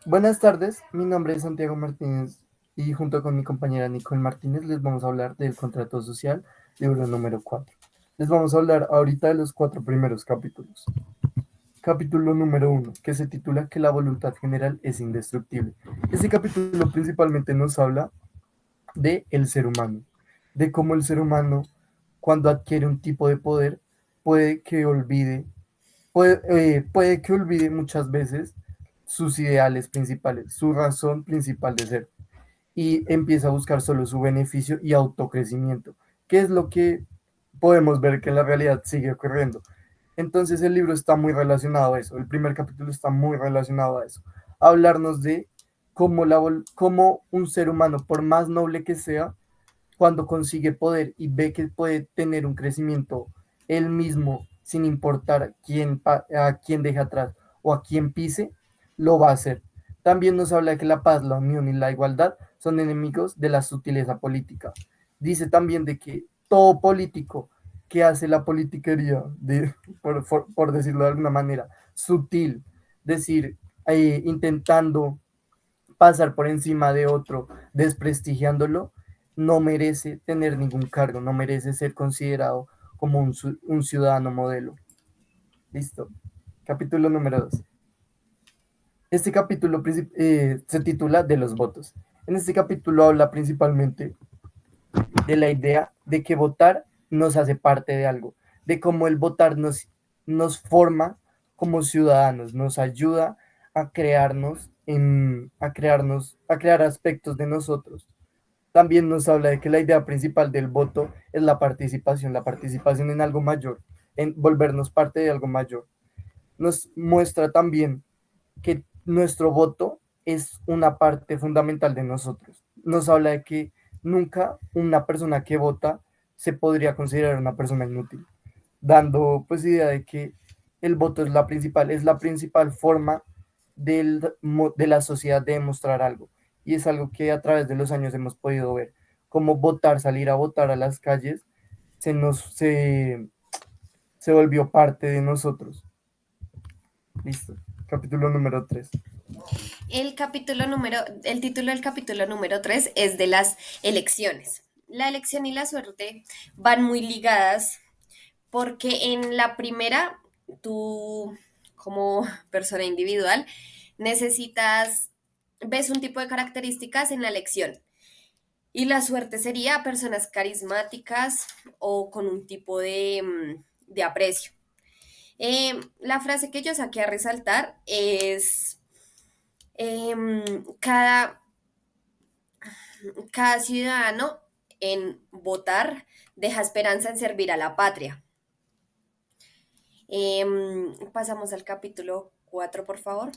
Buenas tardes, mi nombre es Santiago Martínez y junto con mi compañera Nicole Martínez les vamos a hablar del contrato social, libro número 4. Les vamos a hablar ahorita de los cuatro primeros capítulos. Capítulo número 1, que se titula Que la voluntad general es indestructible. Este capítulo principalmente nos habla de el ser humano, de cómo el ser humano, cuando adquiere un tipo de poder, puede que olvide puede que olvide muchas veces sus ideales principales, su razón principal de ser, y empieza a buscar solo su beneficio y autocrecimiento, que es lo que podemos ver que en la realidad sigue ocurriendo. Entonces el libro está muy relacionado a eso, el primer capítulo está muy relacionado a eso, a hablarnos de cómo un ser humano, por más noble que sea, cuando consigue poder y ve que puede tener un crecimiento él mismo sin importar a quién deje atrás o a quién pise, lo va a hacer. También nos habla de que la paz, la unión y la igualdad son enemigos de la sutileza política. Dice también de que todo político que hace la politiquería, por decirlo de alguna manera, sutil, decir, intentando pasar por encima de otro, desprestigiándolo, no merece tener ningún cargo, no merece ser considerado como un ciudadano modelo. Listo. Capítulo número 2. Este capítulo se titula De los votos. En este capítulo habla principalmente de la idea de que votar nos hace parte de algo, de cómo el votar nos forma como ciudadanos, nos ayuda a crear aspectos de nosotros. También nos habla de que la idea principal del voto es la participación en algo mayor, en volvernos parte de algo mayor. Nos muestra también que nuestro voto es una parte fundamental de nosotros. Nos habla de que nunca una persona que vota se podría considerar una persona inútil, dando pues idea de que el voto es la principal forma de la sociedad de demostrar algo. Y es algo que a través de los años hemos podido ver, como votar, salir a votar a las calles, se nos se volvió parte de nosotros. Listo. Capítulo número 3. El título del capítulo número 3 es de las elecciones. La elección y la suerte van muy ligadas porque en la primera, tú como persona individual ves un tipo de características en la elección. Y la suerte sería personas carismáticas o con un tipo de aprecio. La frase que yo saqué a resaltar es, cada cada ciudadano en votar deja esperanza en servir a la patria. Pasamos al capítulo 4, por favor.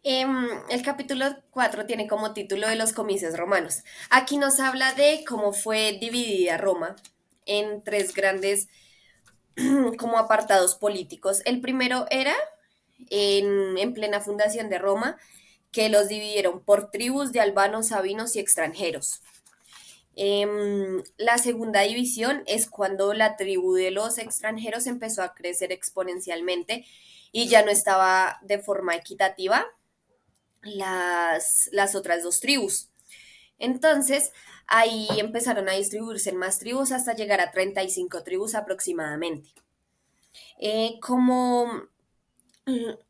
El capítulo 4 tiene como título de los comicios romanos. Aquí nos habla de cómo fue dividida Roma en tres grandes como apartados políticos. El primero era en plena fundación de Roma, que los dividieron por tribus de albanos, sabinos y extranjeros. La segunda división es cuando la tribu de los extranjeros empezó a crecer exponencialmente y ya no estaba de forma equitativa las otras dos tribus. Entonces, ahí empezaron a distribuirse en más tribus hasta llegar a 35 tribus aproximadamente. Como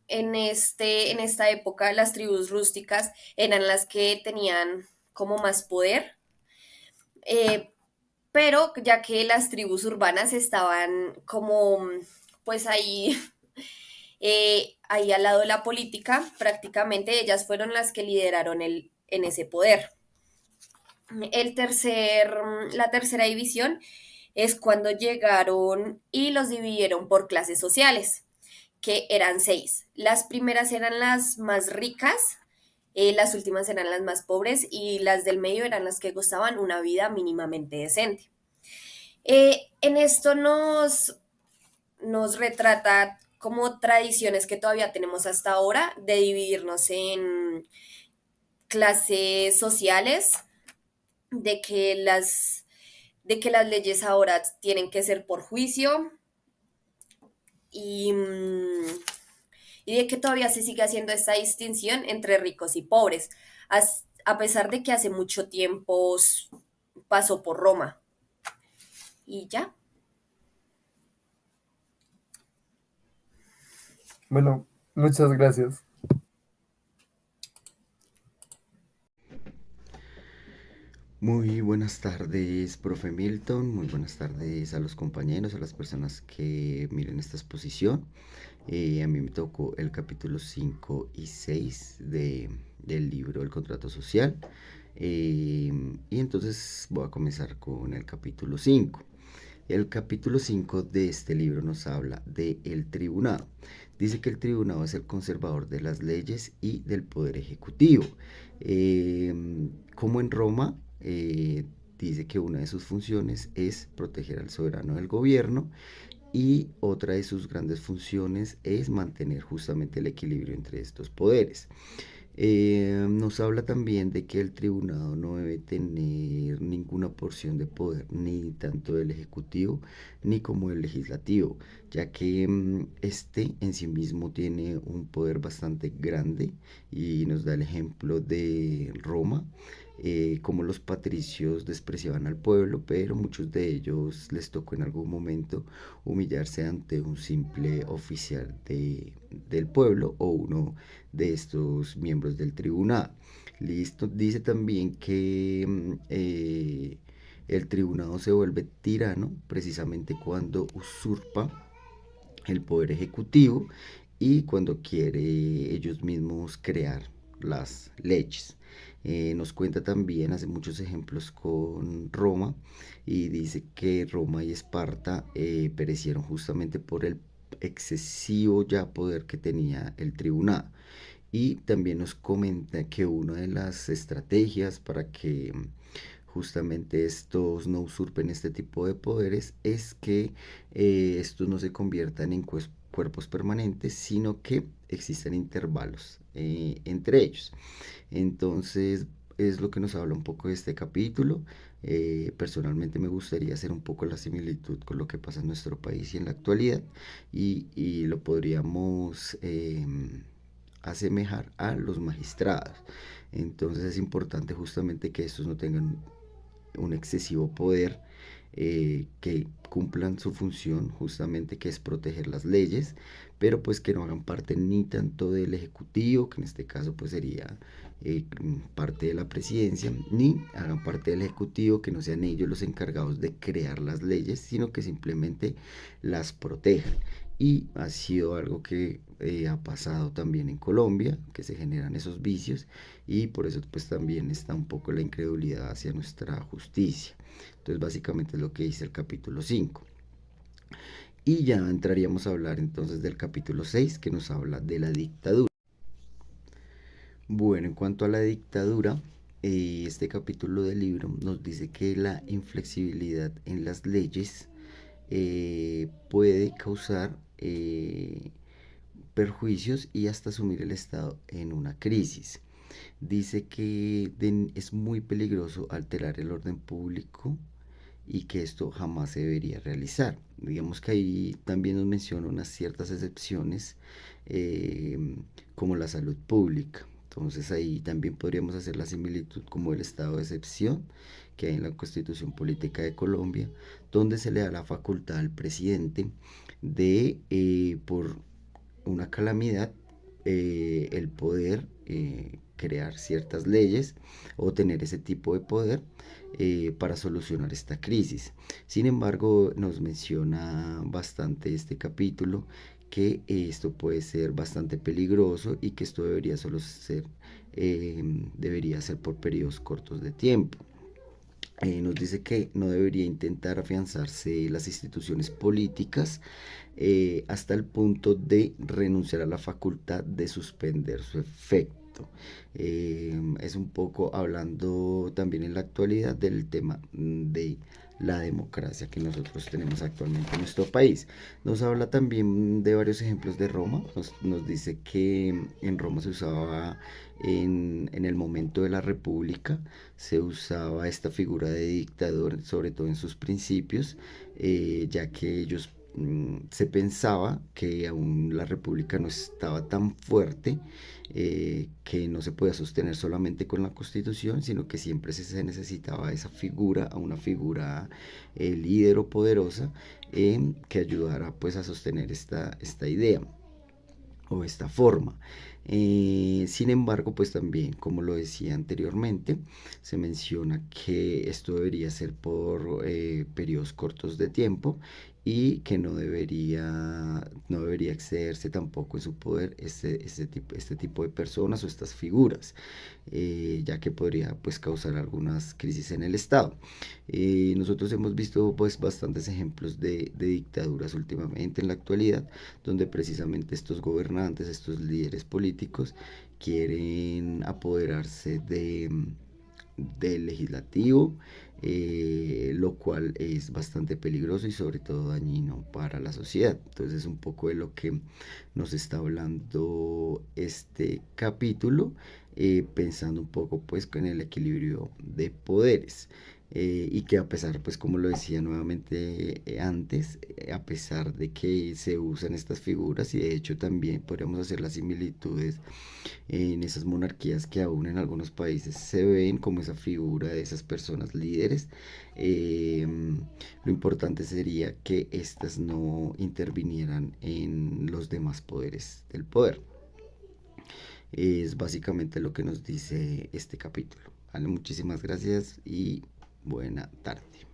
en esta época las tribus rústicas eran las que tenían como más poder, eh, pero ya que las tribus urbanas estaban como pues ahí, ahí al lado de la política, prácticamente ellas fueron las que lideraron en ese poder. La tercera división es cuando llegaron y los dividieron por clases sociales, que eran seis. Las primeras eran las más ricas, las últimas eran las más pobres y las del medio eran las que gozaban una vida mínimamente decente. En esto nos retrata como tradiciones que todavía tenemos hasta ahora de dividirnos en clases sociales, de que de que las leyes ahora tienen que ser por juicio y, y de que todavía se sigue haciendo esta distinción entre ricos y pobres, a pesar de que hace mucho tiempo pasó por Roma. Y ya. Bueno, muchas gracias. Muy buenas tardes, profe Milton. Muy buenas tardes a los compañeros, a las personas que miren esta exposición. A mí me tocó el capítulo 5 y 6 del libro El contrato social. Y entonces voy a comenzar con el capítulo 5. El capítulo 5 de este libro nos habla de el tribunado. Dice que el tribunado es el conservador de las leyes y del poder ejecutivo. Como en Roma, dice que una de sus funciones es proteger al soberano del gobierno y otra de sus grandes funciones es mantener justamente el equilibrio entre estos poderes. Nos habla también de que el tribunado no debe tener ninguna porción de poder, ni tanto del ejecutivo ni como del legislativo, ya que este en sí mismo tiene un poder bastante grande y nos da el ejemplo de Roma, como los patricios despreciaban al pueblo, pero muchos de ellos les tocó en algún momento humillarse ante un simple oficial del pueblo o uno de estos miembros del tribunal. Listo, dice también que el tribunado se vuelve tirano precisamente cuando usurpa el poder ejecutivo y cuando quiere ellos mismos crear las leyes. Nos cuenta también, hace muchos ejemplos con Roma y dice que Roma y Esparta perecieron justamente por el excesivo ya poder que tenía el tribunal. Y también nos comenta que una de las estrategias para que justamente estos no usurpen este tipo de poderes es que estos no se conviertan en cuerpos permanentes, sino que existen intervalos entre ellos. Entonces es lo que nos habla un poco de este capítulo. Personalmente me gustaría hacer un poco la similitud con lo que pasa en nuestro país y en la actualidad y lo podríamos asemejar a los magistrados. Entonces es importante justamente que estos no tengan un excesivo poder, que cumplan su función justamente que es proteger las leyes, pero pues que no hagan parte ni tanto del ejecutivo, que en este caso pues sería parte de la presidencia, ni hagan parte del ejecutivo, que no sean ellos los encargados de crear las leyes, sino que simplemente las protejan. Y ha sido algo que ha pasado también en Colombia, que se generan esos vicios y por eso pues también está un poco la incredulidad hacia nuestra justicia. Entonces básicamente es lo que dice el capítulo 5. Y ya entraríamos a hablar entonces del capítulo 6 que nos habla de la dictadura. Bueno, en cuanto a la dictadura, este capítulo del libro nos dice que la inflexibilidad en las leyes puede causar perjuicios y hasta sumir el Estado en una crisis. Dice que es muy peligroso alterar el orden público y que esto jamás se debería realizar. Digamos que ahí también nos menciona unas ciertas excepciones, eh, como la salud pública. Entonces ahí también podríamos hacer la similitud como el estado de excepción que hay en la Constitución Política de Colombia, donde se le da la facultad al presidente de, por una calamidad, el poder crear ciertas leyes o tener ese tipo de poder para solucionar esta crisis. Sin embargo, nos menciona bastante este capítulo que esto puede ser bastante peligroso y que esto debería ser por periodos cortos de tiempo. Nos dice que no debería intentar afianzarse las instituciones políticas hasta el punto de renunciar a la facultad de suspender su efecto. Es un poco hablando también en la actualidad del tema de la democracia que nosotros tenemos actualmente en nuestro país. Nos habla también de varios ejemplos de Roma, nos dice que en Roma se usaba en el momento de la República, se usaba esta figura de dictador, sobre todo en sus principios, ya que ellos se pensaba que aún la república no estaba tan fuerte, que no se podía sostener solamente con la constitución, sino que siempre se necesitaba esa figura, a una figura líder o poderosa, que ayudara pues a sostener esta idea o esta forma. Sin embargo, pues también, como lo decía anteriormente, se menciona que esto debería ser por periodos cortos de tiempo y que no debería excederse tampoco en su poder este tipo de personas o estas figuras, ya que podría pues causar algunas crisis en el Estado. Nosotros hemos visto pues bastantes ejemplos de dictaduras últimamente en la actualidad, donde precisamente estos gobernantes, estos líderes políticos quieren apoderarse del legislativo, lo cual es bastante peligroso y sobre todo dañino para la sociedad. Entonces es un poco de lo que nos está hablando este capítulo, pensando un poco pues con el equilibrio de poderes. Y que a pesar, pues como lo decía nuevamente antes, a pesar de que se usan estas figuras y de hecho también podríamos hacer las similitudes en esas monarquías que aún en algunos países se ven como esa figura de esas personas líderes, eh, lo importante sería que éstas no intervinieran en los demás poderes del poder. Es básicamente lo que nos dice este capítulo. Vale, muchísimas gracias y buena tarde.